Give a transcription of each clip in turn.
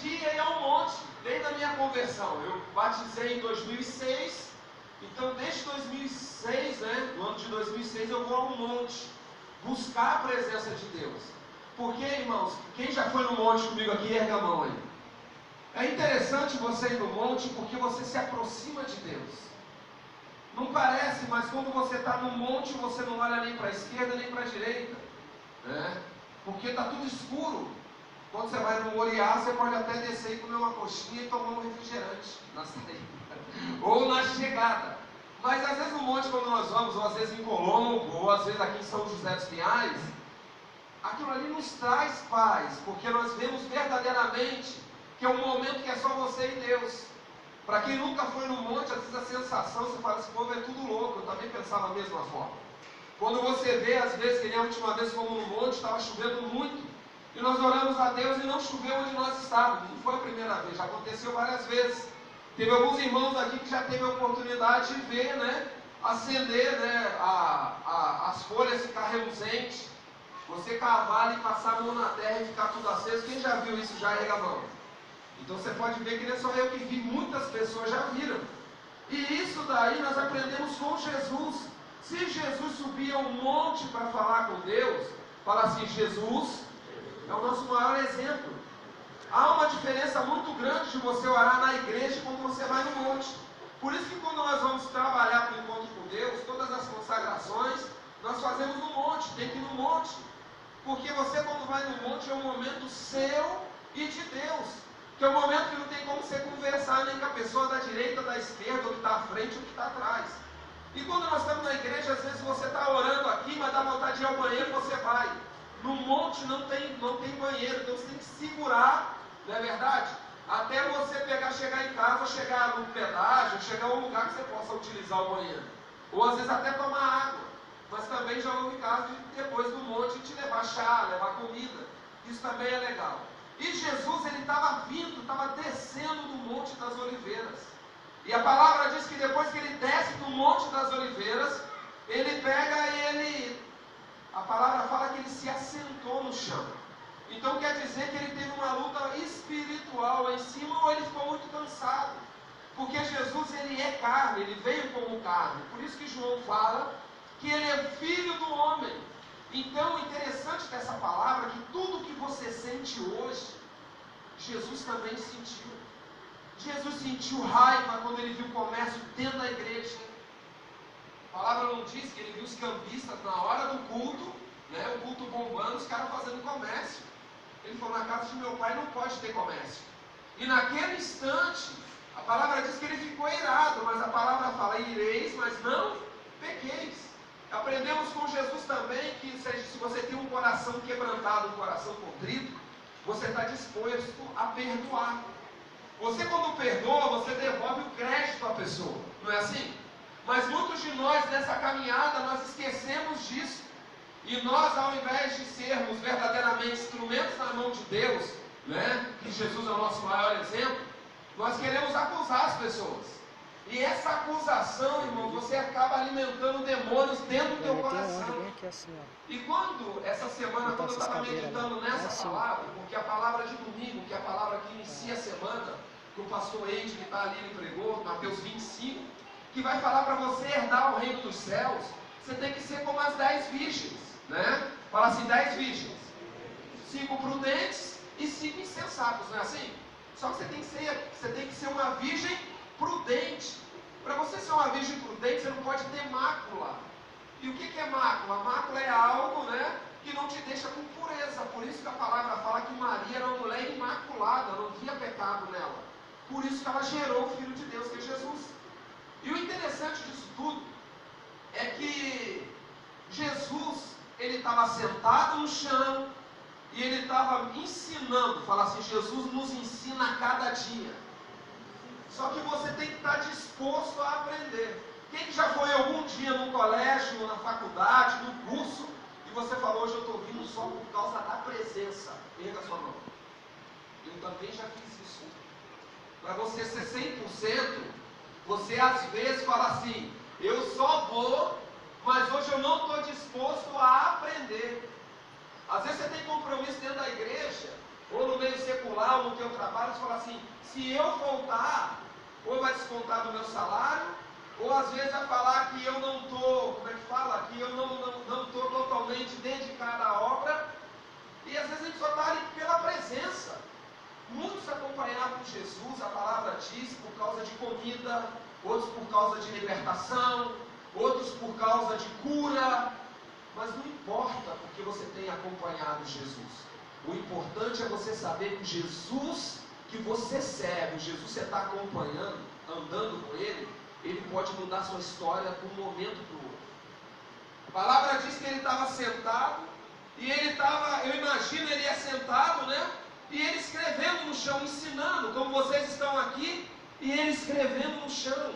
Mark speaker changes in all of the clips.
Speaker 1: dia ia ao monte, desde a minha conversão. Eu batizei em 2006, então desde 2006, no ano de 2006 eu vou ao monte, buscar a presença de Deus. Porque, irmãos, quem já foi no monte comigo aqui, erga a mão aí. É interessante você ir no monte porque você se aproxima de Deus. Não parece, mas quando você está no monte, você não olha nem para a esquerda nem para a direita, porque está tudo escuro. Quando você vai no Moriá, você pode até descer e comer uma coxinha e tomar um refrigerante na saída, ou na chegada. Mas às vezes no monte, quando nós vamos, ou às vezes em Colombo, ou às vezes aqui em São José dos Pinhais, aquilo ali nos traz paz, porque nós vemos verdadeiramente que é um momento que é só você e Deus. Para quem nunca foi no monte, às vezes a sensação, você fala, esse povo é tudo louco. Eu também pensava da mesma forma. Quando você vê, às vezes, que nem a última vez fomos no monte, estava chovendo muito, e nós oramos a Deus e não choveu onde nós estávamos. Não foi a primeira vez, já aconteceu várias vezes. Teve alguns irmãos aqui que já teve a oportunidade de ver, acender, as folhas ficar reluzentes, você cavar e passar a mão na terra e ficar tudo aceso. Quem já viu isso já erga a mão. Então você pode ver que não é só eu que vi, muitas pessoas já viram. E isso daí nós aprendemos com Jesus. Se Jesus subia ao monte para falar com Deus, fala assim, Jesus é o nosso maior exemplo. Há uma diferença muito grande de você orar na igreja quando você vai no monte. Por isso que quando nós vamos trabalhar para o encontro com Deus, todas as consagrações, nós fazemos no monte, tem que ir no monte. Porque você quando vai no monte é um momento seu e de Deus. Que é um momento que não tem como você conversar nem com a pessoa da direita, da esquerda, ou que está à frente ou que está atrás. E quando nós estamos na igreja, às vezes você está orando aqui, mas dá vontade de ir ao banheiro e você vai. No monte não tem banheiro, então você tem que segurar, não é verdade? Até você chegar em casa, chegar no pedágio, chegar a um lugar que você possa utilizar o banheiro. Ou às vezes até tomar água. Mas também já houve caso de depois do monte te levar chá, levar comida. Isso também é legal. E Jesus, ele estava descendo do Monte das Oliveiras. E a palavra diz que depois que ele desce do Monte das Oliveiras, ele pega e a palavra fala que ele se assentou no chão. Então quer dizer que ele teve uma luta espiritual lá em cima, ou ele ficou muito cansado. Porque Jesus, ele é carne, ele veio como carne. Por isso que João fala que ele é filho do homem. Então, o interessante dessa palavra é que tudo que você sente hoje, Jesus também sentiu. Jesus sentiu raiva quando ele viu o comércio dentro da igreja. A palavra não diz que ele viu os cambistas na hora do culto, o culto bombando, os caras fazendo comércio. Ele falou, na casa de meu pai não pode ter comércio. E naquele instante, a palavra diz que ele ficou irado, mas a palavra fala, ireis, mas não pequeis. Aprendemos com Jesus também que se você tem um coração quebrantado, um coração contrito, você está disposto a perdoar. Você quando perdoa, você devolve o crédito à pessoa, não é assim? Mas muitos de nós nessa caminhada, nós esquecemos disso. E nós, ao invés de sermos verdadeiramente instrumentos na mão de Deus, que Jesus é o nosso maior exemplo, nós queremos acusar as pessoas. E essa acusação, irmão, você acaba alimentando demônios dentro do teu coração. E quando, essa semana, quando eu estava meditando nessa palavra, porque a palavra de domingo, que é a palavra que inicia a semana, que o pastor Eide, que está ali, ele pregou, Mateus 25, que vai falar para você herdar o reino dos céus, você tem que ser como as 10 virgens, Fala assim, 10 virgens, 5 prudentes e 5 insensatos, não é assim? Só que você tem que ser uma virgem prudente. Para você ser uma virgem prudente, você não pode ter mácula. E o que é mácula? Mácula é algo, que não te deixa com pureza. Por isso que a palavra fala que Maria era uma mulher imaculada, não havia pecado nela. Por isso que ela gerou o Filho de Deus, que é Jesus. E o interessante disso tudo é que Jesus, ele estava sentado no chão e ele estava ensinando. Fala assim, Jesus nos ensina a cada dia. Só que você tem que estar disposto a aprender. Quem já foi algum dia no colégio, na faculdade, no curso, e você falou, hoje eu estou vindo só por causa da presença? Erga a sua mão. Eu também já fiz isso. Para você ser 100%, você às vezes fala assim, eu só vou, mas hoje eu não estou disposto a aprender. Às vezes você tem compromisso dentro da igreja, ou no meio secular, ou no teu trabalho, você fala assim, se eu faltar, ou vai descontar do meu salário, ou às vezes vai falar que eu não estou, como é que fala? Que eu não estou totalmente dedicado à obra, e às vezes a gente só está ali pela presença. Muitos acompanhavam Jesus, a palavra diz, por causa de comida, outros por causa de libertação, outros por causa de cura, mas não importa porque você tem acompanhado Jesus. O importante é você saber que Jesus que você serve, o Jesus que você está acompanhando, andando com ele pode mudar sua história de um momento para o outro. A palavra diz que ele estava sentado, e ele estava, eu imagino ele sentado, né? E ele escrevendo no chão, ensinando, como vocês estão aqui, e ele escrevendo no chão.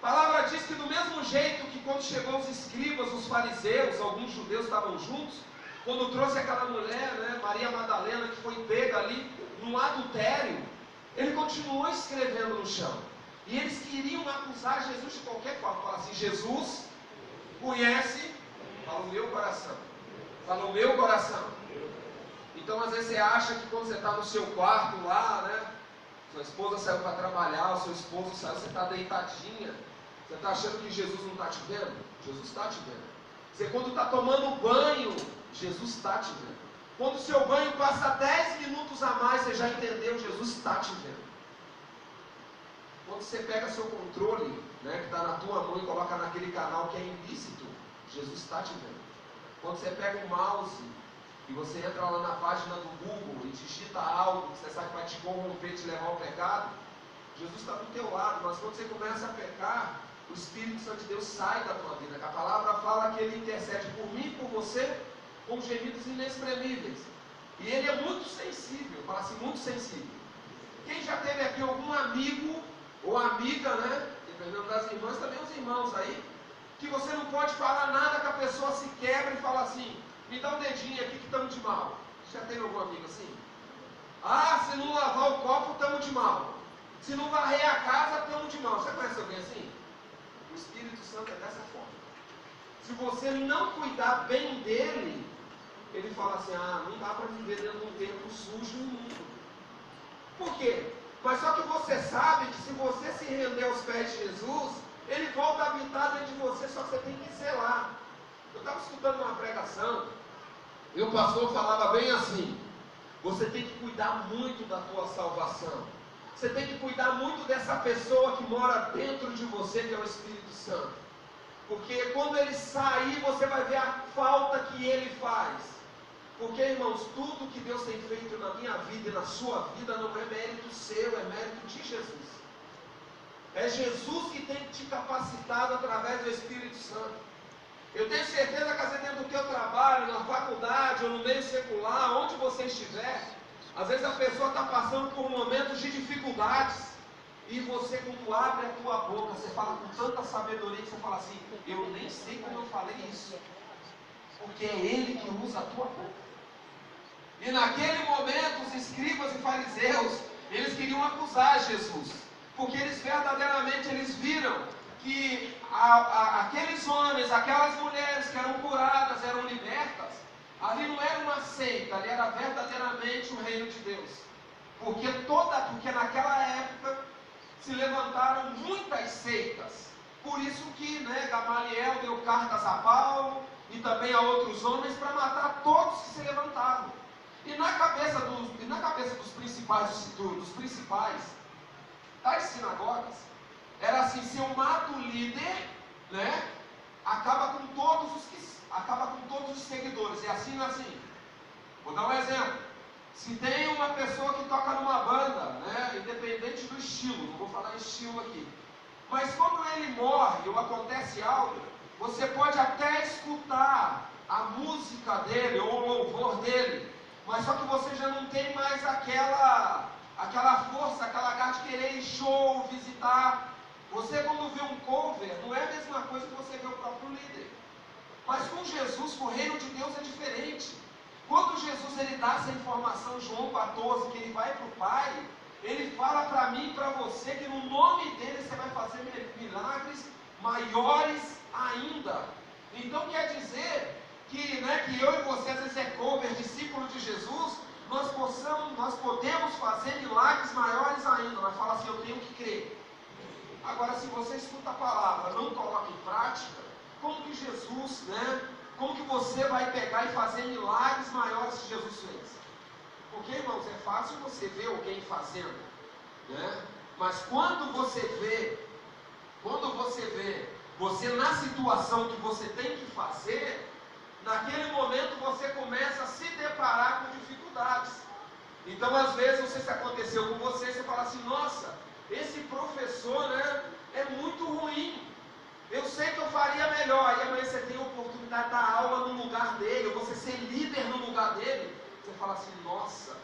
Speaker 1: A palavra diz que do mesmo jeito que quando chegou os escribas, os fariseus, alguns judeus estavam juntos, quando trouxe aquela mulher, né, Maria Madalena, que foi pega ali num adultério, ele continuou escrevendo no chão. E eles queriam acusar Jesus de qualquer forma. Fala assim, Jesus conhece, fala o meu coração. Fala o meu coração. Então às vezes você acha que quando você está no seu quarto lá, né, sua esposa saiu para trabalhar, o seu esposo saiu, você está deitadinha, você está achando que Jesus não está te vendo? Jesus está te vendo. Você quando está tomando banho, Jesus está te vendo. Quando o seu banho passa 10 minutos a mais, você já entendeu, Jesus está te vendo. Quando você pega seu controle, né, que está na tua mão e coloca naquele canal que é ilícito, Jesus está te vendo. Quando você pega o mouse e você entra lá na página do Google e digita algo que você sabe que vai te corromper, te levar ao pecado, Jesus está do teu lado. Mas quando você começa a pecar, o Espírito Santo de Deus sai da tua vida. A palavra fala que ele intercede por mim e por você com gemidos inexprimíveis. E ele é muito sensível, fala assim, muito sensível. Quem já teve aqui algum amigo ou amiga, né? Dependendo das irmãs, também os irmãos aí, que você não pode falar nada, que a pessoa se quebra e fala assim, me dá um dedinho aqui que estamos de mal. Já teve algum amigo assim? Ah, se não lavar o copo, estamos de mal. Se não varrer a casa, estamos de mal. Você conhece alguém assim? O Espírito Santo é dessa forma. Se você não cuidar bem dele, ele fala assim, ah, não dá para viver dentro de um tempo sujo e imundo. Por quê? Mas só que você sabe que se você se render aos pés de Jesus, ele volta a habitar dentro de você, só que você tem que selar. Eu estava escutando uma pregação, e o pastor falava bem assim, você tem que cuidar muito da tua salvação. Você tem que cuidar muito dessa pessoa que mora dentro de você, que é o Espírito Santo. Porque quando ele sair, você vai ver a falta que ele faz. Porque, irmãos, tudo que Deus tem feito na minha vida e na sua vida não é mérito seu, é mérito de Jesus. É Jesus que tem te capacitado através do Espírito Santo. Eu tenho certeza que às vezes dentro do teu trabalho, na faculdade ou no meio secular, onde você estiver, às vezes a pessoa está passando por momentos de dificuldades. E você, quando abre a tua boca, você fala com tanta sabedoria que você fala assim, eu nem sei como eu falei isso. Porque é Ele que usa a tua boca. E naquele momento, os escribas e fariseus, eles queriam acusar Jesus. Porque eles verdadeiramente viram que aqueles homens, aquelas mulheres que eram curadas, eram libertas, ali não era uma seita, ali era verdadeiramente o reino de Deus. Porque naquela época se levantaram muitas seitas. Por isso que, né, Gamaliel deu cartas a Paulo e também a outros homens para matar todos que se levantavam. E na cabeça dos principais das sinagogas, era assim, se eu mato o líder, né, acaba com todos os seguidores. É assim, não é assim? Vou dar um exemplo. Se tem uma pessoa que toca numa banda, né, independente do estilo, não vou falar estilo aqui, mas quando ele morre ou acontece algo, você pode até escutar a música dele ou o louvor dele, mas só que você já não tem mais aquela força, aquela garra de querer ir em show, visitar. Você quando vê um cover, não é a mesma coisa que você vê o próprio líder. Mas com Jesus, com o reino de Deus é diferente. Quando Jesus ele dá essa informação, João 14, que ele vai para o Pai, ele fala para mim e para você que no nome dele você vai fazer milagres maiores ainda. Então quer dizer que eu e você às vezes é cover, discípulo de Jesus, nós podemos fazer milagres maiores ainda. Nós falamos assim, eu tenho que crer. Agora, se você escuta a palavra, não coloca em prática, como que Jesus, né? Como que você vai pegar e fazer milagres maiores que Jesus fez? Porque, irmãos, é fácil você ver alguém fazendo, né? Mas quando você vê, você na situação que você tem que fazer, naquele momento você começa a se deparar com dificuldades. Então, às vezes, não sei se aconteceu com você, você fala assim, nossa, esse professor, né, é muito ruim. Eu sei que eu faria melhor. Aí amanhã você tem a oportunidade de dar aula no lugar dele, ou você ser líder no lugar dele. Você fala assim, nossa,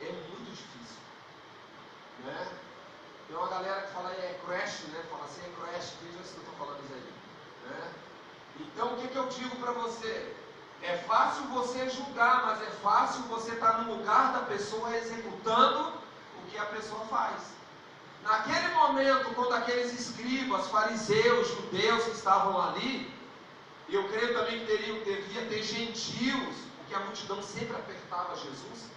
Speaker 1: é muito difícil, né? Tem uma galera que fala é crash, né? Fala assim, é crash, veja se eu estou falando isso aí, né? Então, o que eu digo para você? É fácil você julgar, mas é fácil você estar no lugar da pessoa executando o que a pessoa faz. Naquele momento, quando aqueles escribas, fariseus, judeus que estavam ali, eu creio também que devia ter gentios, porque a multidão sempre apertava Jesus,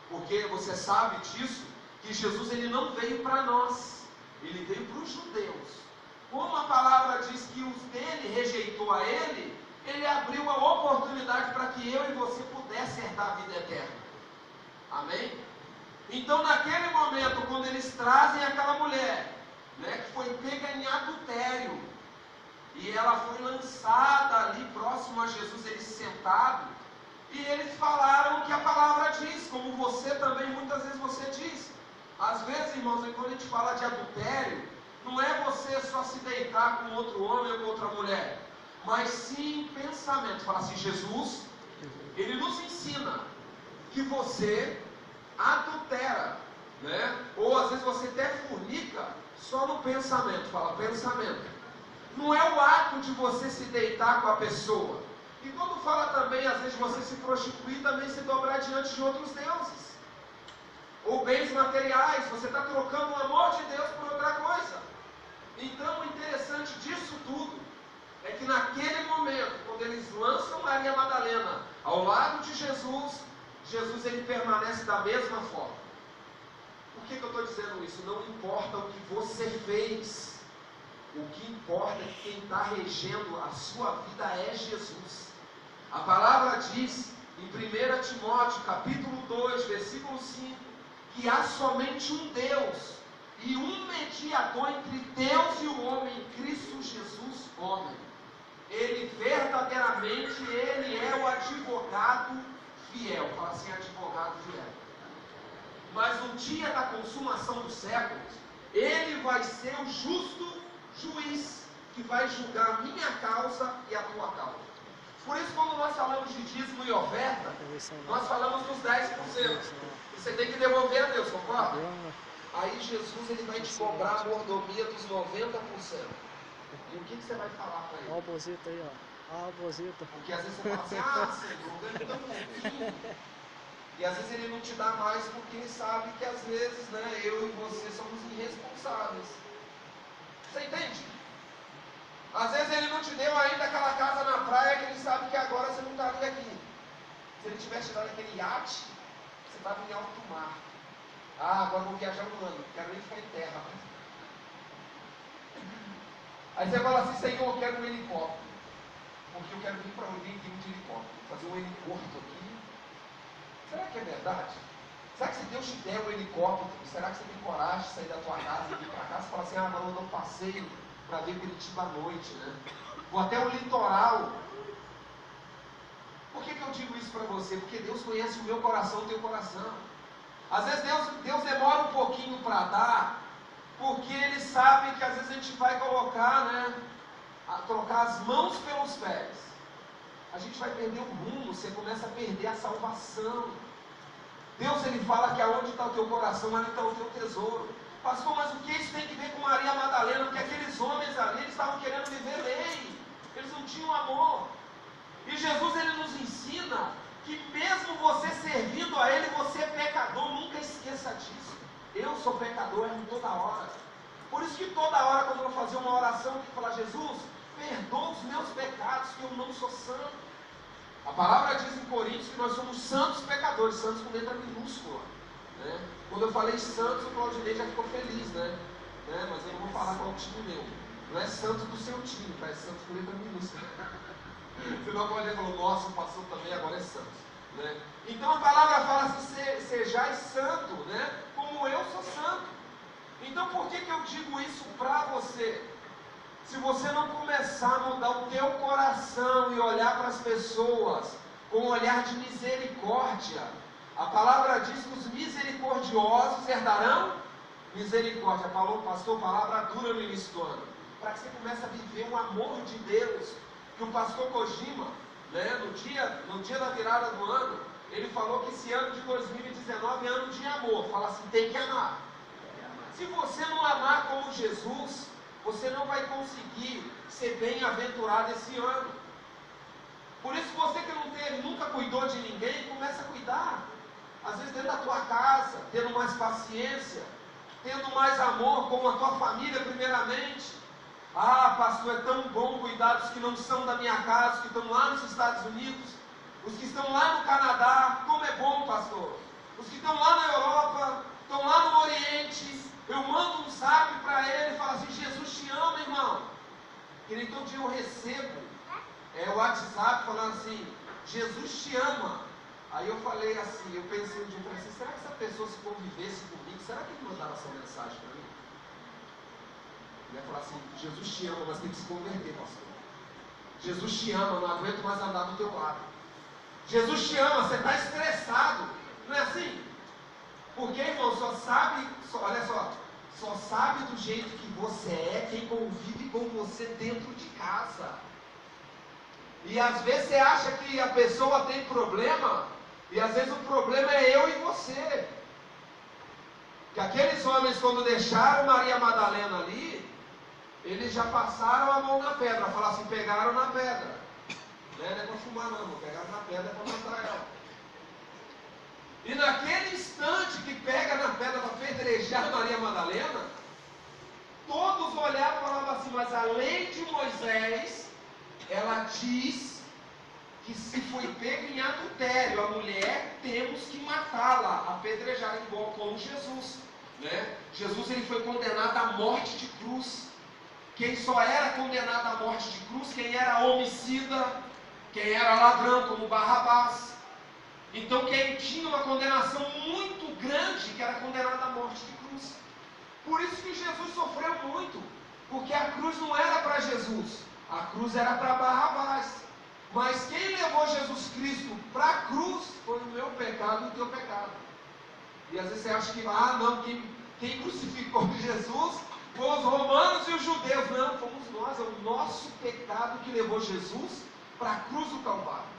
Speaker 1: porque você sabe disso, que Jesus ele não veio para nós, ele veio para os judeus. Como a palavra diz que os dele rejeitou a ele, ele abriu a oportunidade para que eu e você pudesse herdar a vida eterna. Amém? Então, naquele momento, quando eles trazem aquela mulher, né, que foi pega em adultério, e ela foi lançada ali próximo a Jesus, ele sentado, e eles falaram o que a palavra diz, como você também, muitas vezes você diz. Às vezes, irmãos, quando a gente fala de adultério, não é você só se deitar com outro homem ou com outra mulher, mas sim pensamento. Fala assim, Jesus, ele nos ensina que você adultera, né? Ou às vezes você até fornica só no pensamento. Fala pensamento. Não é o ato de você se deitar com a pessoa. E quando fala também, às vezes, você se prostituir, também se dobrar diante de outros deuses. Ou bens materiais, você está trocando o amor de Deus por outra coisa. Então, o interessante disso tudo é que naquele momento, quando eles lançam Maria Madalena ao lado de Jesus, Jesus ele permanece da mesma forma. Por que eu estou dizendo isso? Não importa o que você fez, o que importa é que quem está regendo a sua vida é Jesus. A palavra diz em 1 Timóteo capítulo 2, versículo 5, que há somente um Deus e um mediador entre Deus e o homem, Cristo Jesus, homem. Ele verdadeiramente, ele é o advogado fiel. Fala assim, advogado fiel. Mas no dia da consumação dos séculos, ele vai ser o justo juiz que vai julgar a minha causa e a tua causa. Por isso, quando nós falamos de dízimo e oferta, nós falamos dos 10%. Você tem que devolver a Deus, concorda? Aí Jesus ele vai te cobrar a mordomia dos 90%. E o que você vai falar para ele?
Speaker 2: Olha o bozito aí, ó. Olha o bozito.
Speaker 1: Porque às vezes você fala assim, ah, Senhor, ganho tão pouquinho. E às vezes ele não te dá mais porque ele sabe que às vezes, né, eu e você somos irresponsáveis. Você entende? Às vezes ele não te deu ainda aquela casa na praia que ele sabe que agora você não estaria aqui. Se ele tivesse te dado aquele iate, você estava em alto mar. Ah, agora vou viajar um ano, não quero nem ficar em terra. Aí você fala assim, Senhor, eu quero um helicóptero. Porque eu quero vir para onde de helicóptero, fazer um heliporto aqui. Será que é verdade? Será que se Deus te der um helicóptero, será que você tem coragem de sair da tua casa e vir para casa e falar assim, ah, agora eu dou um passeio para ver Curitiba à noite, né? Vou até o litoral. Por que eu digo isso para você? Porque Deus conhece o meu coração, o teu coração. Às vezes Deus demora um pouquinho para dar, porque Ele sabe que às vezes a gente vai colocar, né, a trocar as mãos pelos pés. A gente vai perder o rumo, você começa a perder a salvação. Deus ele fala que aonde está o teu coração, ali está o teu tesouro. Pastor, mas o que isso tem que ver com Maria Madalena? Porque aqueles homens ali, eles estavam querendo viver lei, eles não tinham amor. E Jesus ele nos ensina que mesmo você servindo a Ele, você é pecador, nunca esqueça disso. Eu sou pecador em toda hora. Por isso que toda hora quando eu vou fazer uma oração, eu tenho que falar, Jesus, perdoa os meus pecados, que eu não sou santo. A palavra diz em Coríntios que nós somos santos pecadores, santos com letra minúscula, né? Quando eu falei santos, o Claudinei já ficou feliz, né? Mas eu não vou falar qual time meu. Não é santo do seu time, tá? É santo com letra minúscula. Senão o Claudinei falou, nossa, o pastor também agora é santo, né? Então a palavra fala assim, sejais santo, né? Como eu sou santo. Então por que eu digo isso para você? Se você não começar a mudar o teu coração e olhar para as pessoas com um olhar de misericórdia, a palavra diz que os misericordiosos herdarão misericórdia. Falou, pastor, palavra dura no início do ano. Para que você comece a viver o amor de Deus, que o pastor Kojima, né, no dia da virada do ano, ele falou que esse ano de 2019 é ano de amor. Fala assim, tem que amar. Se você não amar como Jesus, você não vai conseguir ser bem-aventurado esse ano. Por isso você que não teve, nunca cuidou de ninguém, começa a cuidar. Às vezes dentro da tua casa, tendo mais paciência, tendo mais amor com a tua família primeiramente. Ah, pastor, é tão bom cuidar dos que não são da minha casa, os que estão lá nos Estados Unidos, os que estão lá no Canadá. Como é bom, pastor. Os que estão lá na Europa, estão lá no Oriente. Eu mando um zap para ele e falo assim, Jesus te ama, irmão. Que nem todo dia eu recebo o WhatsApp falando assim, Jesus te ama. Aí eu falei assim, eu pensei um dia, falei assim, será que essa pessoa se convivesse comigo, será que ele mandava essa mensagem para mim? Ele ia falar assim, Jesus te ama, mas tem que se converter, pastor. Jesus te ama, não aguento mais andar do teu lado. Jesus te ama, você está estressado. Não é assim? Porque, irmão, só sabe do jeito que você é quem convive com você dentro de casa. E às vezes você acha que a pessoa tem problema, e às vezes o problema é eu e você. Que aqueles homens, quando deixaram Maria Madalena ali, eles já passaram a mão na pedra, falaram assim, pegaram na pedra. Não é para fumar não, pegaram na pedra para matar ela. E naquele instante que pega na pedra para apedrejar Maria Madalena, todos olhavam e falavam assim, mas a lei de Moisés, ela diz que se foi pego em adultério a mulher, temos que matá-la, apedrejar igual como Jesus, né? Jesus ele foi condenado à morte de cruz. Quem só era condenado à morte de cruz, quem era homicida, quem era ladrão como Barrabás. Então quem tinha uma condenação muito grande, que era condenado à morte de cruz. Por isso que Jesus sofreu muito, porque a cruz não era para Jesus, a cruz era para Barrabás. Mas quem levou Jesus Cristo para a cruz foi o meu pecado e o teu pecado. E às vezes você acha que, não, quem crucificou Jesus foram os romanos e os judeus. Não, fomos nós, é o nosso pecado que levou Jesus para a cruz do Calvário.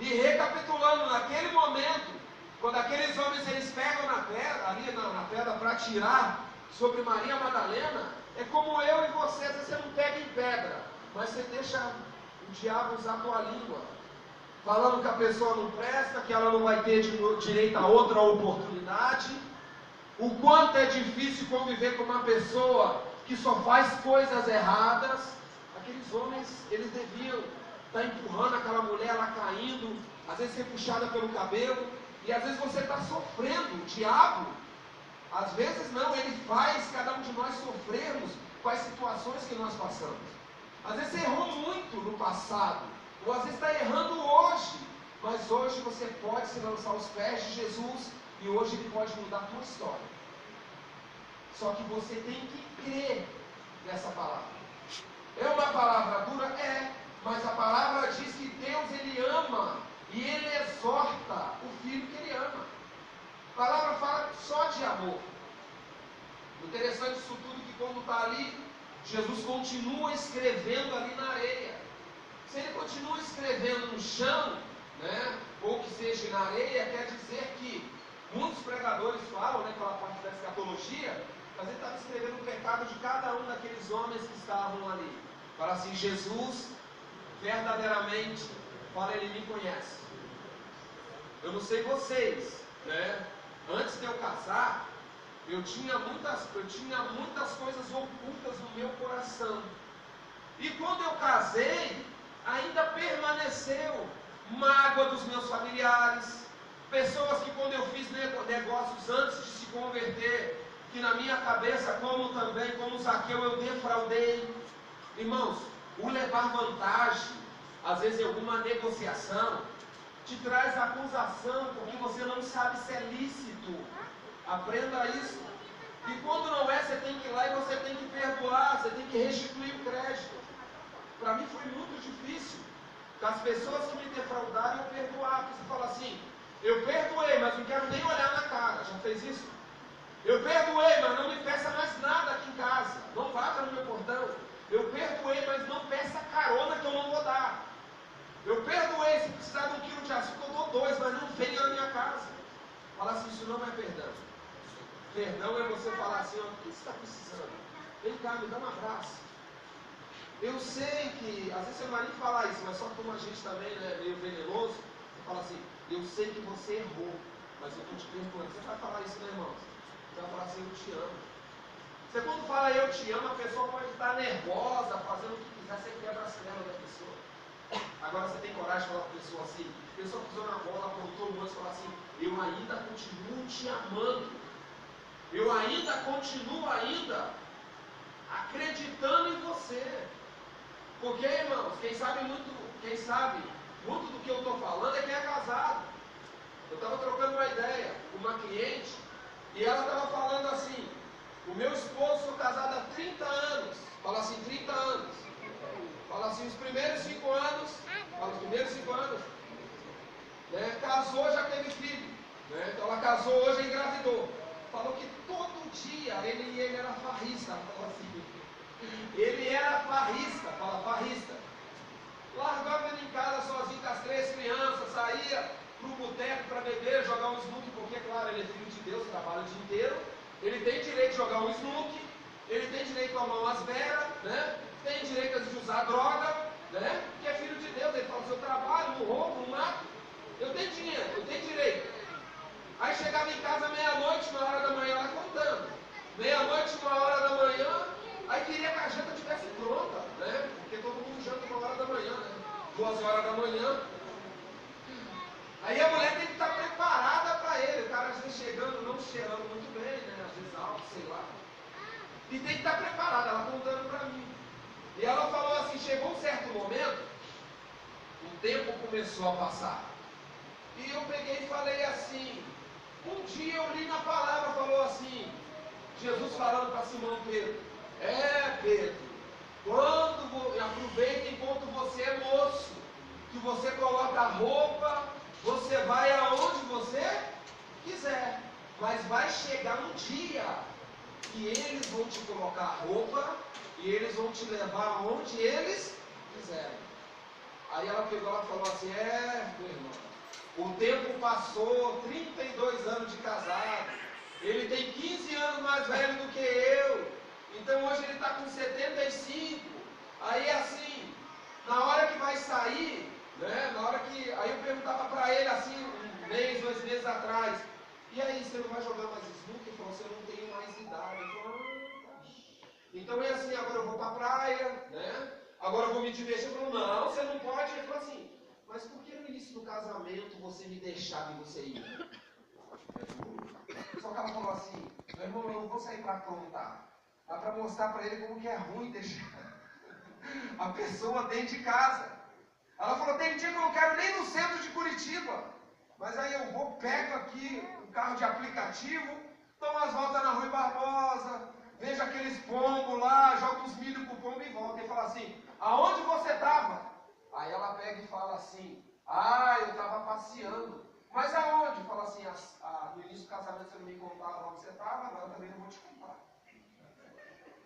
Speaker 1: E recapitulando, naquele momento, quando aqueles homens eles pegam na pedra, ali na pedra para atirar sobre Maria Madalena, é como eu e você, às vezes você não pega em pedra, mas você deixa o diabo usar a tua língua, falando que a pessoa não presta, que ela não vai ter direito a outra oportunidade. O quanto é difícil conviver com uma pessoa que só faz coisas erradas. Aqueles homens, eles deviam estar empurrando aquela mulher lá caindo, às vezes ser puxada pelo cabelo, e às vezes você está sofrendo. O diabo, às vezes não, ele faz cada um de nós sofrermos com as situações que nós passamos. Às vezes você errou muito no passado, ou às vezes está errando hoje, mas hoje você pode se lançar aos pés de Jesus, e hoje ele pode mudar a tua história. Só que você tem que crer nessa palavra. É uma palavra dura? É. Mas a palavra diz que Deus ele ama e ele exorta o filho que ele ama. A palavra fala só de amor. O interessante disso tudo é que quando está ali, Jesus continua escrevendo ali na areia. Se ele continua escrevendo no chão, né, ou que seja na areia, quer dizer que muitos pregadores falam, né, pela parte da escatologia, mas ele estava escrevendo o pecado de cada um daqueles homens que estavam ali. Fala assim, Jesus verdadeiramente, fala, ele me conhece. Eu não sei vocês, né? Antes de eu casar, eu tinha muitas coisas ocultas no meu coração. E quando eu casei, ainda permaneceu mágoa dos meus familiares, pessoas que quando eu fiz negócios antes de se converter, que na minha cabeça, como Zaqueu, eu defraudei. Irmãos, o levar vantagem, às vezes em alguma negociação, te traz acusação, porque você não sabe se é lícito. Aprenda isso. E quando não é, você tem que ir lá e você tem que perdoar, você tem que restituir o crédito. Para mim foi muito difícil, das pessoas que me defraudaram, eu perdoar. Porque você fala assim, eu perdoei, mas não quero nem olhar na cara. Já fez isso? Eu perdoei, mas não me peça mais nada aqui em casa. Não bata no meu portão. Eu perdoei, mas não peça carona que eu não vou dar. Eu perdoei, se precisar de 1 quilo de açúcar, eu dou 2, mas não venha na minha casa. Fala assim, isso não é perdão. Perdão é você falar assim, ó, o que você está precisando? Vem cá, me dá um abraço. Eu sei que, às vezes você não vai nem falar isso, mas só como a gente também é meio venenoso, você fala assim, eu sei que você errou, mas eu estou te perdoando. Você vai falar isso, né, irmãos? Você vai falar assim, eu te amo. Você quando fala eu te amo, a pessoa pode estar nervosa, fazendo o que quiser, você quebra as pernas da pessoa. Agora você tem coragem de falar para a pessoa assim, a pessoa pisou na bola, apontou o moço e falou assim, eu ainda continuo te amando. Eu ainda continuo acreditando em você. Porque, irmãos, quem sabe muito do que eu estou falando é quem é casado. Eu estava trocando uma ideia com uma cliente e ela estava falando assim, o meu esposo, sou casado há 30 anos. Fala assim, 30 anos. Fala assim, os primeiros 5 anos, né, casou, já teve filho. Né, então ela casou hoje e engravidou. Falou que todo dia ele era farrista. Fala assim, ele era farrista, fala farrista. Largou a vida em casa sozinho com as 3 crianças, saía pro boteco para beber, jogar um snooker, porque, claro, ele é filho de Deus, trabalha o dia inteiro. Ele tem direito de jogar um snooker, ele tem direito de tomar umas veras, né? Tem direito de usar droga, né? Porque é filho de Deus, ele fala, eu trabalho, não roubo, não mato, eu tenho dinheiro, eu tenho direito. Aí chegava em casa meia-noite, 1h da manhã, lá contando. Meia-noite, 1h da manhã, aí queria que a janta estivesse pronta, né? Porque todo mundo janta 1h da manhã, né? 2h da manhã. Aí a mulher tem que estar preparada para ele. O cara às vezes chegando, não cheirando muito bem, né? Às vezes alto, sei lá. E tem que estar preparada, ela contando para mim. E ela falou assim, chegou um certo momento, o tempo começou a passar. E eu peguei e falei assim, um dia eu li na palavra, falou assim, Jesus falando para Simão Pedro, Pedro, aproveita enquanto você é moço, que você coloca a roupa, você vai aonde você quiser, mas vai chegar um dia que eles vão te colocar a roupa e eles vão te levar aonde eles quiserem. Aí ela pegou e falou assim, meu irmão, o tempo passou, 32 anos de casado, ele tem 15 anos mais velho do que eu, então hoje ele está com 75, aí assim, na hora que vai sair, né, aí eu perguntava para ele assim, 1 mês, 2 meses atrás, e aí, você não vai jogar mais snooker? Ele falou, você não tem mais idade. Eu falei, tá. Então é assim, agora eu vou para a praia, né? Agora eu vou me divertir. Ele falou, não, você não pode. Ele falou assim, mas por que no início do casamento você me deixava e você ia? Só que ela falou assim, meu irmão, eu não vou sair para aprontar, mas para mostrar para ele como que é ruim deixar a pessoa dentro de casa. Ela falou, tem dia que eu não quero nem no centro de Curitiba, mas aí eu vou, pego aqui o carro de aplicativo, dou umas voltas na Rui Barbosa, vejo aqueles pombos lá, jogo uns milho pro pombo e volto. E fala assim, aonde você estava? Aí ela pega e fala assim, eu estava passeando. Mas aonde? Fala assim, no início do casamento você não me contava onde você estava, agora eu também não vou te contar.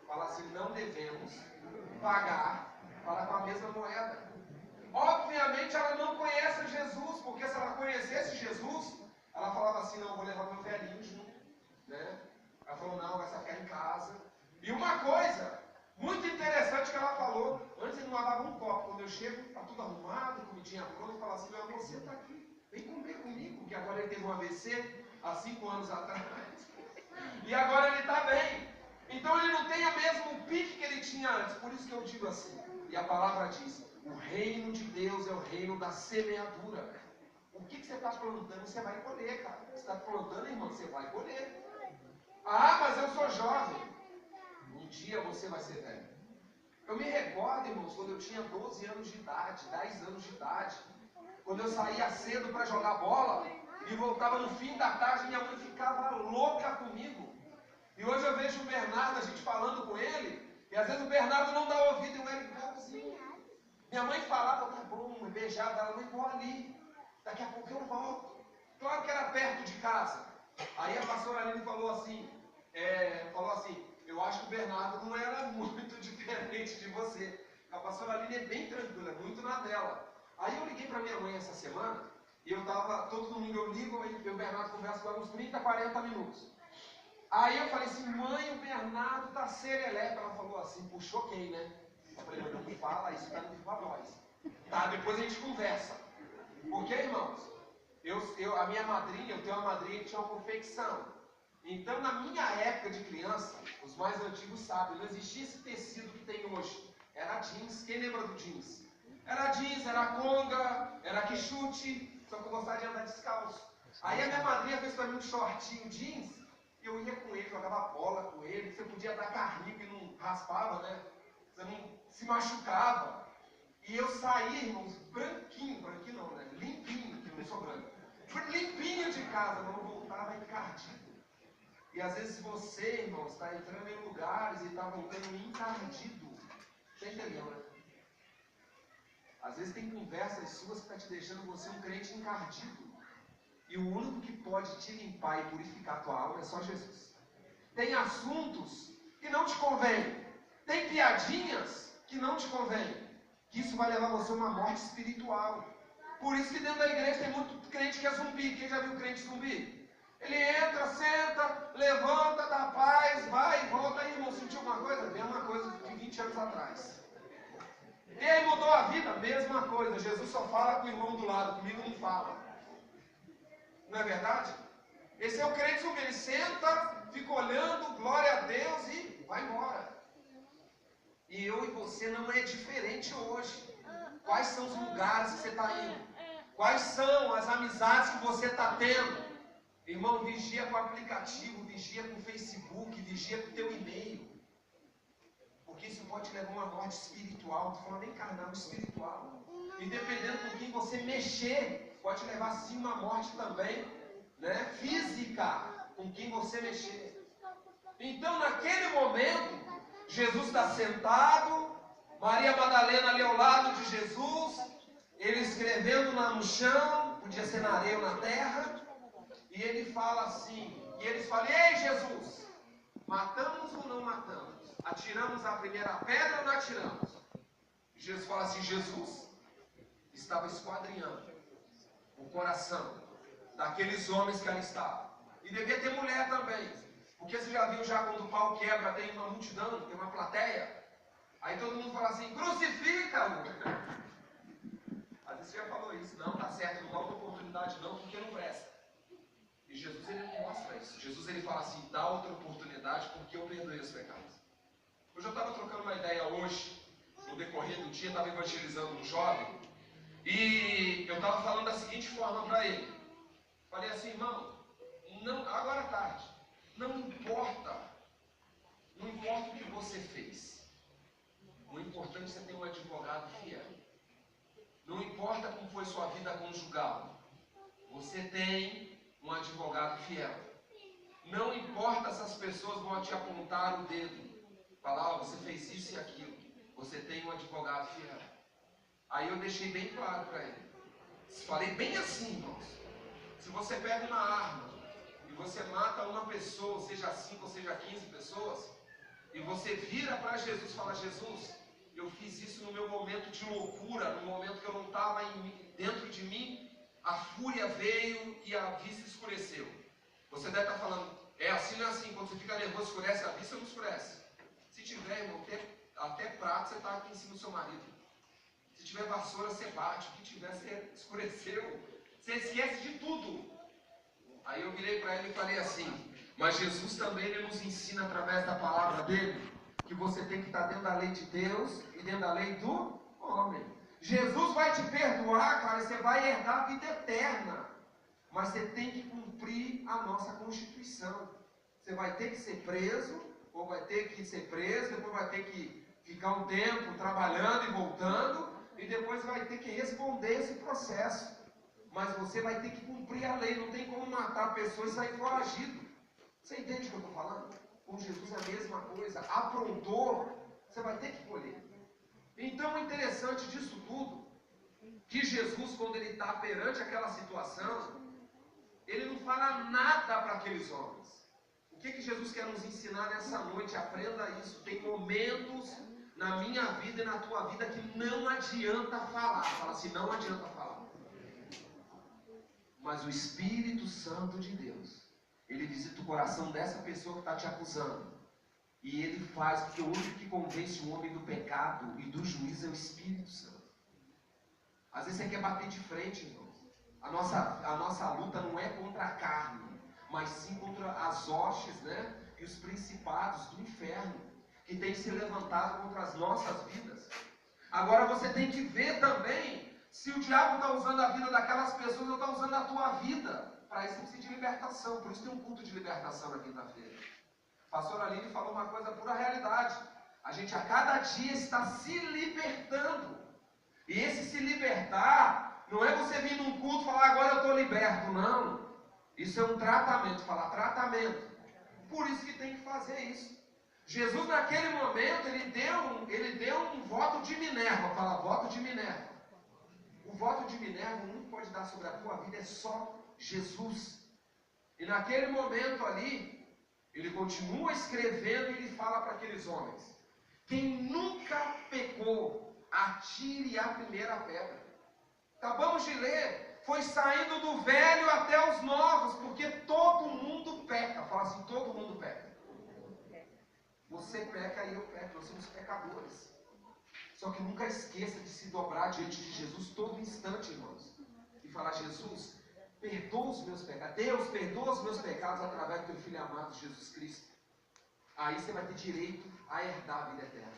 Speaker 1: Fala assim, não devemos pagar, fala com a mesma moeda. Obviamente ela não conhece Jesus, porque se ela conhecesse Jesus, ela falava assim, não, eu vou levar meu velhinho junto, né? Ela falou, não, vai ficar em casa. E uma coisa muito interessante que ela falou, antes ele não lavava um copo, quando eu chego, está tudo arrumado, comidinha pronta, e fala assim, meu amor, você está aqui, vem comer comigo, que agora ele teve um AVC, há 5 anos atrás, e agora ele está bem. Então ele não tem o mesmo pique que ele tinha antes, por isso que eu digo assim, e a palavra diz, O reino de Deus é o reino da semeadura. O que você está plantando, você vai colher, cara. Você está plantando, irmão, você vai colher. Ah, mas eu sou jovem. Um dia você vai ser velho. Eu me recordo, irmãos, quando eu tinha 12 anos de idade, 10 anos de idade, quando eu saía cedo para jogar bola e voltava no fim da tarde, minha mãe ficava louca comigo. E hoje eu vejo o Bernardo, a gente falando com ele, e às vezes o Bernardo não dá ouvido, e eu era igualzinho. Minha mãe falava, tá bom, eu beijava ela, mãe, vou ali, daqui a pouco eu volto. Claro que era perto de casa. Aí a pastora Aline falou assim, eu acho que o Bernardo não era muito diferente de você. A pastora Aline é bem tranquila, é muito na dela. Aí eu liguei para minha mãe essa semana, e eu tava, todo domingo eu ligo, e o Bernardo conversa com ela uns 30, 40 minutos. Aí eu falei assim, mãe, o Bernardo tá serelepe. Ela falou assim, puxou quem, né? Eu falei, não me fala, isso tá no Viva Voz. Tá, depois a gente conversa. Porque, irmãos, a minha madrinha, eu tenho uma madrinha que tinha uma confecção. Então, na minha época de criança, os mais antigos sabem, não existia esse tecido que tem hoje. Era jeans. Quem lembra do jeans? Era jeans, era conga, era quichute, só que eu gostava de andar descalço. Aí a minha madrinha fez para mim um shortinho jeans, e eu ia com ele, jogava bola com ele, você podia dar carrinho e não raspava, né? Você não se machucava. E eu saía, irmãos, branquinho não, né? Limpinho, que eu não sou branco. Limpinho de casa, não voltava encardido. E às vezes você, irmão, está entrando em lugares e está voltando encardido. Você entendeu, né? Às vezes tem conversas suas que estão te deixando você um crente encardido. E o único que pode te limpar e purificar a tua alma é só Jesus. Tem assuntos que não te convêm. Tem piadinhas que não te convêm. Que isso vai levar você a uma morte espiritual. Por isso que dentro da igreja tem muito crente que é zumbi. Quem já viu crente zumbi? Ele entra, senta, levanta, dá paz, vai e volta. Aí, irmão, sentiu alguma coisa? Mesma coisa de 20 anos atrás. E aí mudou a vida? Mesma coisa. Jesus só fala com o irmão do lado, comigo não fala. Não é verdade? Esse é o crente zumbi. Ele senta, fica olhando, glória a Deus e vai embora. E eu e você não é diferente hoje. Quais são os lugares que você está indo? Quais são as amizades que você está tendo? Irmão, vigia com o aplicativo, vigia com o Facebook, vigia com o teu e-mail. Porque isso pode te levar a uma morte espiritual. Não estou falando nem carnal, espiritual. E dependendo com quem você mexer, pode te levar sim uma morte também, né? Física, com quem você mexer. Então, naquele momento, Jesus está sentado, Maria Madalena ali ao lado de Jesus, ele escrevendo no chão, podia ser na areia ou na terra, e ele fala assim, e eles falam, ei Jesus, matamos ou não matamos? Atiramos a primeira pedra ou não atiramos? E Jesus fala assim, Jesus estava esquadrinhando o coração daqueles homens que ali estavam. E devia ter mulher também. Porque você já viu já quando o pau quebra, tem uma multidão, tem uma plateia. Aí todo mundo fala assim, crucifica-o. Às vezes você já falou isso. Não, tá certo, não dá outra oportunidade não, porque não presta. E Jesus, ele não mostra isso. Jesus, ele fala assim, dá outra oportunidade porque eu perdoei os pecados. Hoje eu estava trocando uma ideia hoje, no decorrer do dia, estava evangelizando um jovem. E eu estava falando da seguinte forma para ele. Falei assim, irmão, não, agora à tarde, não importa o que você fez. O importante é você ter um advogado fiel. Não importa como foi sua vida conjugal. Você tem um advogado fiel. Não importa se as pessoas vão te apontar o dedo. Falar, você fez isso e aquilo. Você tem um advogado fiel. Aí eu deixei bem claro para ele. Falei bem assim, irmãos. Se você pega uma arma e você mata uma pessoa, seja 5 ou seja 15 pessoas, e você vira para Jesus e fala, Jesus, eu fiz isso no meu momento de loucura, no momento que eu não estava dentro de mim, a fúria veio e a vista escureceu. Você deve estar falando, é assim, não é assim, quando você fica nervoso, escurece a vista ou não escurece? Se tiver, irmão, até prato você está aqui em cima do seu marido. Se tiver vassoura, você bate, o que tiver, você escureceu. Você esquece de tudo. Aí eu virei para ele e falei assim, mas Jesus também ele nos ensina através da palavra dele, que você tem que estar dentro da lei de Deus e dentro da lei do homem. Jesus vai te perdoar, cara, e você vai herdar a vida eterna. Mas você tem que cumprir a nossa Constituição. Você vai ter que ser preso, ou vai ter que ser preso, depois vai ter que ficar um tempo trabalhando e voltando, e depois vai ter que responder esse processo. Mas você vai ter que cumprir a lei, não tem como matar pessoas e sair foragido. Você entende o que eu estou falando? Com Jesus é a mesma coisa. Aprontou, você vai ter que colher. Então o interessante disso tudo, que Jesus, quando ele está perante aquela situação, ele não fala nada para aqueles homens. O que Jesus quer nos ensinar nessa noite? Aprenda isso. Tem momentos na minha vida e na tua vida que não adianta falar. Fala assim, não adianta falar. Mas o Espírito Santo de Deus, ele visita o coração dessa pessoa que está te acusando. E ele faz, porque o único que convence o homem do pecado e do juízo é o Espírito Santo. Às vezes você quer bater de frente, irmãos. A nossa luta não é contra a carne, mas sim contra as hostes, né? E os principados do inferno, que têm se levantado contra as nossas vidas. Agora você tem que ver também se o diabo está usando a vida daquelas pessoas ou está usando a tua vida. Para isso precisa de libertação. Por isso tem um culto de libertação na quinta-feira. A pastora Aline falou uma coisa pura realidade. A gente a cada dia está se libertando. E esse se libertar não é você vir num culto e falar agora eu estou liberto. Não. Isso é um tratamento. Falar tratamento. Por isso que tem que fazer isso. Jesus naquele momento ele deu um voto de Minerva. Fala voto de Minerva. O voto de Minerva, o único que pode dar sobre a tua vida é só Jesus. E naquele momento ali, ele continua escrevendo e ele fala para aqueles homens: quem nunca pecou, atire a primeira pedra. Acabamos de ler, foi saindo do velho até os novos, porque todo mundo peca. Fala assim, todo mundo peca. Você peca e eu peco, nós somos pecadores. Só que nunca esqueça de se dobrar diante de Jesus todo instante, irmãos. E falar, Jesus, perdoa os meus pecados. Deus, perdoa os meus pecados através do teu Filho amado, Jesus Cristo. Aí você vai ter direito a herdar a vida eterna.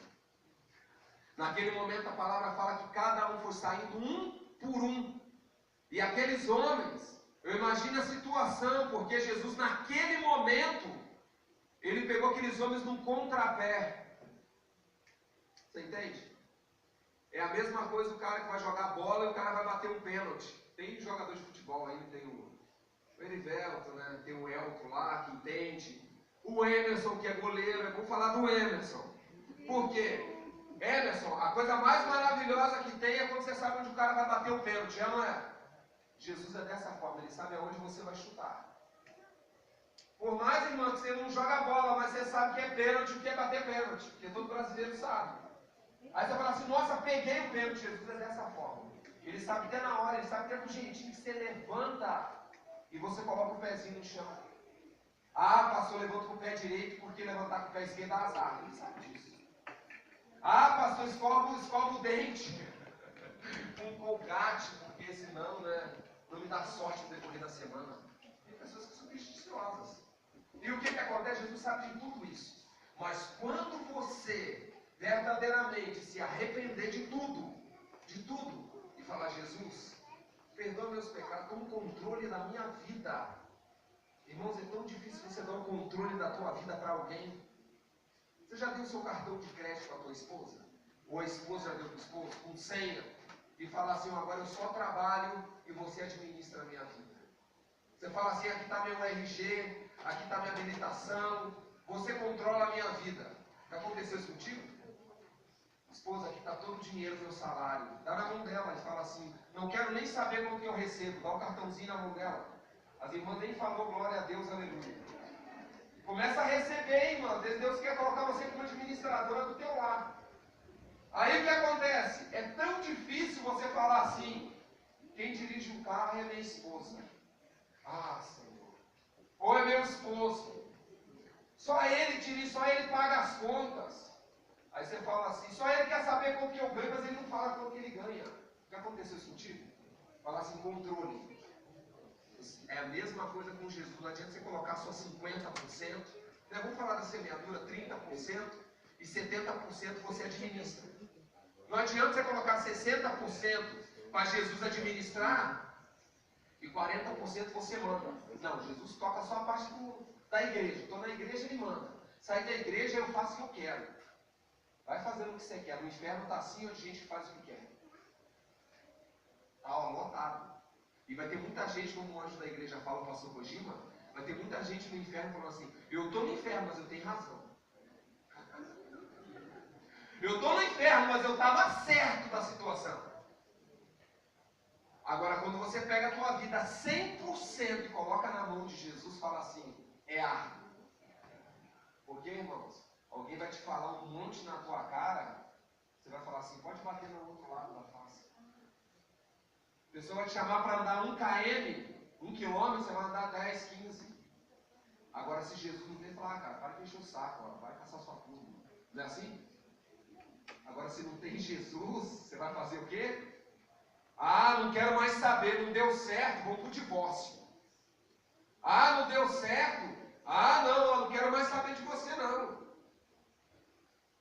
Speaker 1: Naquele momento a palavra fala que cada um foi saindo um por um. E aqueles homens, eu imagino a situação, porque Jesus naquele momento, ele pegou aqueles homens num contrapé. Você entende? É a mesma coisa o cara que vai jogar bola e o cara vai bater um pênalti. Tem jogador de futebol aí, tem o Erivelto, né? Tem o Elton lá que entende. O Emerson que é goleiro, vamos falar do Emerson. Por quê? Emerson, a coisa mais maravilhosa que tem é quando você sabe onde o cara vai bater o pênalti, já não é? Jesus é dessa forma, ele sabe aonde você vai chutar. Por mais, irmão, que você não joga bola, mas você sabe que é pênalti, o que é bater pênalti, porque todo brasileiro sabe. Aí você fala assim, nossa, peguei o pênalti. Jesus é dessa forma. Ele sabe até na hora, ele sabe até do jeitinho que você levanta e você coloca o pezinho no chão. Ah, pastor, levanta com o pé direito porque levantar com o pé esquerdo dá azar. Ele sabe disso. Ah, pastor, escova o dente com um colgate, porque senão, né, não me dá sorte no decorrer da semana. Tem pessoas que são supersticiosas. E o que acontece? Jesus sabe de tudo isso. Mas quando você verdadeiramente se arrepender de tudo, e falar, Jesus, perdoa meus pecados, toma o controle da minha vida. Irmãos, é tão difícil você dar o controle da tua vida para alguém. Você já deu o seu cartão de crédito para a tua esposa? Ou a esposa já deu para o esposo, com senha, e fala assim, agora eu só trabalho e você administra a minha vida. Você fala assim, aqui está meu RG, aqui está minha habilitação, você controla a minha vida. Já aconteceu isso contigo? Esposa, aqui está todo o dinheiro do meu salário. Dá na mão dela e fala assim, não quero nem saber quanto que eu recebo. Dá o cartãozinho na mão dela. As irmãs nem falou glória a Deus, aleluia. Começa a receber, irmã. Às vezes Deus quer colocar você como administradora do teu lar. Aí o que acontece? É tão difícil você falar assim, quem dirige o carro é minha esposa. Ah, Senhor. Ou é meu esposo. Só ele dirige, só ele paga as contas. Aí você fala assim, só ele quer saber quanto que eu ganho, mas ele não fala quanto que ele ganha. O que aconteceu isso contigo? Fala assim, controle. É a mesma coisa com Jesus. Não adianta você colocar só 50%. Vamos falar da semeadura, 30% e 70% você administra. Não adianta você colocar 60% para Jesus administrar e 40% você manda. Não, Jesus toca só a parte da igreja. Estou na igreja, ele manda. Sair da igreja, eu faço o que eu quero. Vai fazendo o que você quer. No inferno está assim, onde gente que faz o que quer. Está lotado. E vai ter muita gente, como o anjo da igreja fala, o pastor Kojima, vai ter muita gente no inferno falando assim, eu estou no inferno, mas eu tenho razão. Eu estou no inferno, mas eu estava certo da situação. Agora, quando você pega a tua vida 100% e coloca na mão de Jesus, fala assim, é árduo. Porque, irmãos, alguém vai te falar um monte na tua cara, você vai falar assim, pode bater no outro lado da face. A pessoa vai te chamar para andar 1 km, 1 quilômetro, você vai andar 10, 15. Agora, se Jesus não vem falar, cara, para de encher o saco, ó, vai caçar sua turma. Não é assim? Agora, se não tem Jesus, você vai fazer o quê? Ah, não quero mais saber, não deu certo, vou pro divórcio. Ah, não deu certo? Ah, não, eu não quero mais saber de você, não.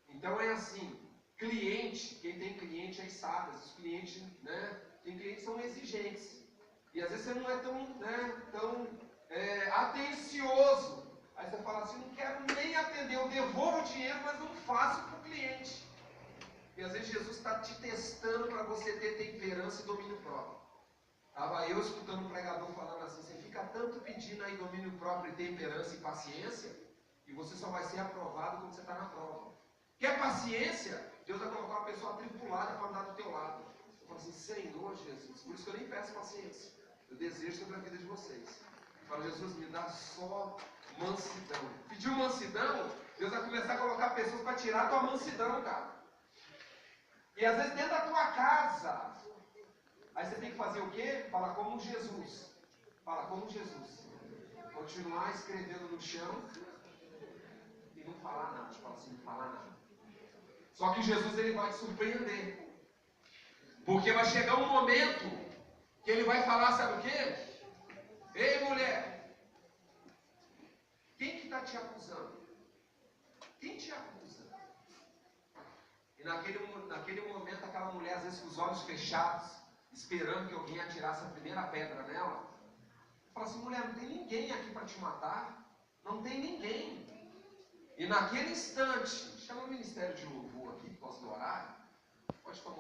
Speaker 1: Então é assim, cliente, quem tem cliente aí sabe, os clientes, né? Tem clientes que são exigentes. E às vezes você não é tão atencioso. Aí você fala assim, não quero nem atender, eu devolvo o dinheiro, mas não faço para o cliente. E às vezes Jesus está te testando para você ter temperança e domínio próprio. Estava eu escutando um pregador falando assim, você fica tanto pedindo aí domínio próprio e temperança e paciência, e você só vai ser aprovado quando você está na prova. Quer paciência? Deus vai colocar uma pessoa atribulada para andar do teu lado. Eu falo assim, Senhor Jesus, por isso que eu nem peço paciência. Eu desejo sobre a vida de vocês. Eu falo, Jesus, me dá só mansidão. Pediu mansidão, Deus vai começar a colocar pessoas para tirar a tua mansidão, cara. E às vezes dentro da tua casa, aí você tem que fazer o quê? Falar como Jesus. Fala como Jesus. Continuar escrevendo no chão e não falar nada. Fala assim, não falar nada. Só que Jesus ele vai te surpreender. Porque vai chegar um momento que ele vai falar, sabe o quê? Ei, mulher, quem que está te acusando? Quem te acusa? E naquele momento, aquela mulher, às vezes com os olhos fechados, esperando que alguém atirasse a primeira pedra nela, fala assim, mulher, não tem ninguém aqui para te matar? Não tem ninguém. E naquele instante, chama o ministério de louvor aqui, por causa do horário, pode tomar.